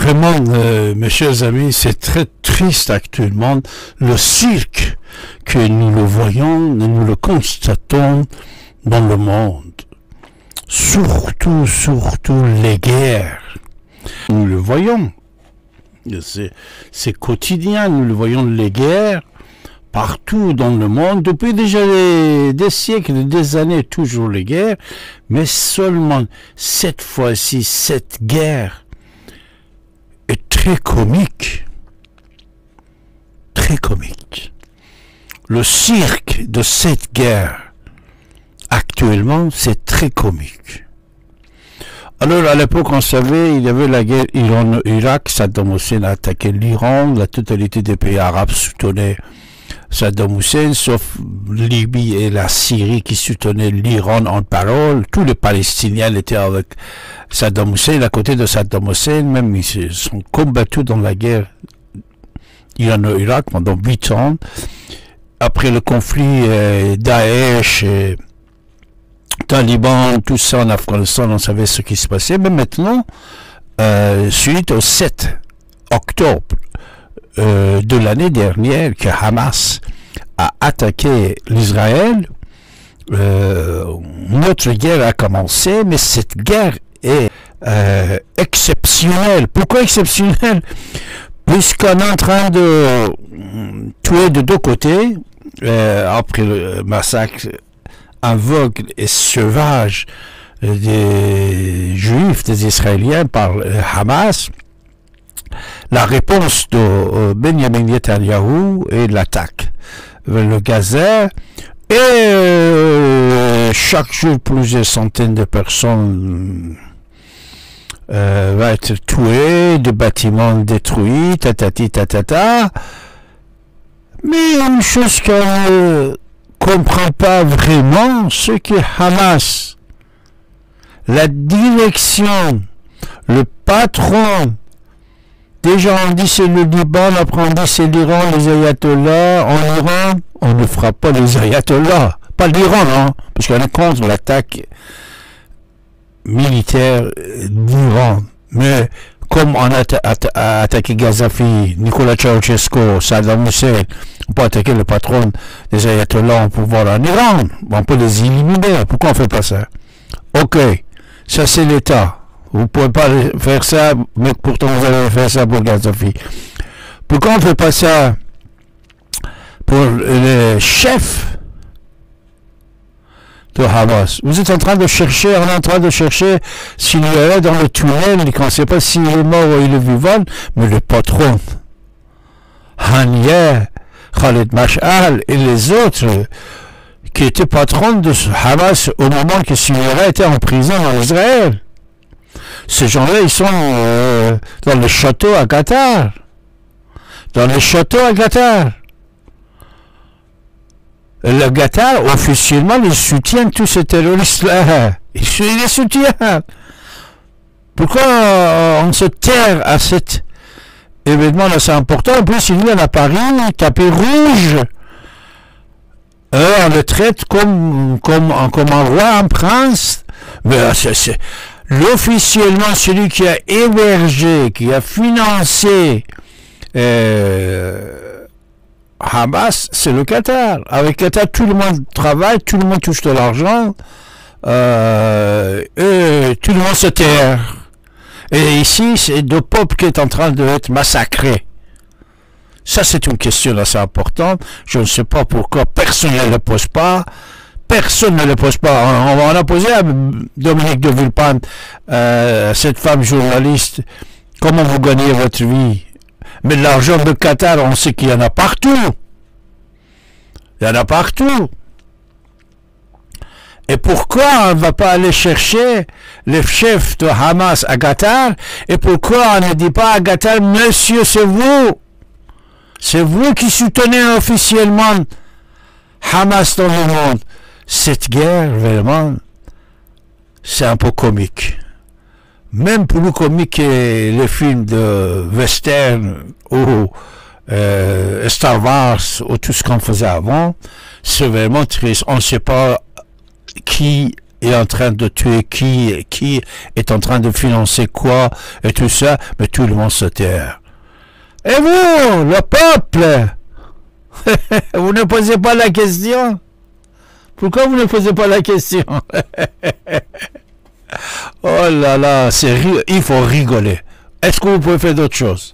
vraiment, mes chers amis, c'est très triste actuellement. Le cirque que nous le voyons, nous le constatons dans le monde. Surtout les guerres. Nous le voyons. C'est quotidien, nous le voyons, les guerres, partout dans le monde, depuis déjà des siècles, des années, toujours les guerres, mais seulement cette fois-ci, cette guerre est très comique. Très comique. Le cirque de cette guerre, actuellement, c'est très comique. Alors, à l'époque, on savait, il y avait la guerre Iran-Irak, Saddam Hussein a attaqué l'Iran, la totalité des pays arabes soutenaient Saddam Hussein, sauf Libye et la Syrie qui soutenaient l'Iran en parole. Tous les Palestiniens étaient avec Saddam Hussein, à côté de Saddam Hussein, même ils se sont combattus dans la guerre Iran-Irak pendant 8 ans. Après le conflit Daesh et Taliban, tout ça en Afghanistan, on savait ce qui se passait. Mais maintenant, suite au 7 octobre de l'année dernière, que Hamas a attaqué l'Israël, notre guerre a commencé, mais cette guerre est exceptionnelle. Pourquoi exceptionnelle? Puisqu'on est en train de tuer de deux côtés, après le massacre aveugle et sauvage des Juifs, des Israéliens par Hamas, la réponse de Benjamin Netanyahu et l'attaque vers le Gaza, et chaque jour plusieurs centaines de personnes vont être tuées, des bâtiments détruits, tatati tatata. Mais une chose qu'on ne comprend pas vraiment, c'est que Hamas, la direction, le patron, déjà on dit c'est le Liban, après on dit c'est l'Iran, les ayatollahs. En Iran, on ne fera pas les ayatollahs, pas l'Iran, hein, parce qu'on est contre l'attaque militaire d'Iran. Mais comme on a attaqué Gaddafi, Nicolas Ceausescu, Saddam Hussein, on peut attaquer le patron des ayatollahs au pouvoir en Iran, on peut les éliminer. Pourquoi on ne fait pas ça? Ok, ça c'est l'État. Vous ne pouvez pas faire ça, mais pourtant vous allez faire ça pour Gaddafi. Pourquoi on ne fait pas ça pour les chefs de Hamas? Vous êtes en train de chercher, on est en train de chercher s'il est dans le tunnel, et qu'on ne sait pas s'il est mort ou il est vivant, mais le patron, Haniyeh, Khalid Mash'al et les autres qui étaient patrons de Hamas au moment que Syria était en prison en Israël. Ces gens-là, ils sont dans le château à Qatar. Dans le château à Qatar. Le Qatar, officiellement, il soutient tous ces terroristes-là. Il les soutient. Pourquoi on se terre à cet événement-là? C'est important. En plus, il y a à Paris, tapis rouge. On le traite comme un roi, un prince. Mais l'officiellement, celui qui a hébergé, qui a financé Hamas, c'est le Qatar. Avec Qatar, tout le monde travaille, tout le monde touche de l'argent, et tout le monde se terre. Et ici, c'est le peuple qui est en train d'être massacré. Ça, c'est une question assez importante. Je ne sais pas pourquoi personne ne le pose pas. Personne ne le pose pas. On a posé à Dominique de Villepin, cette femme journaliste, comment vous gagnez votre vie? Mais l'argent de Qatar, on sait qu'il y en a partout. Il y en a partout. Et pourquoi on ne va pas aller chercher les chefs de Hamas à Qatar? Et pourquoi on ne dit pas à Qatar, monsieur, c'est vous? C'est vous qui soutenez officiellement Hamas dans le monde. Cette guerre, vraiment, c'est un peu comique. Même plus comique que les films de western ou Star Wars ou tout ce qu'on faisait avant. C'est vraiment triste. On ne sait pas qui il est en train de tuer qui est en train de financer quoi, et tout ça, mais tout le monde se terre. Et vous, le peuple, vous ne posez pas la question? Pourquoi vous ne posez pas la question? Oh là là, il faut rigoler. Est-ce que vous pouvez faire d'autres choses?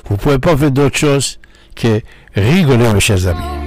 Vous ne pouvez pas faire d'autre chose que rigoler, mes chers amis.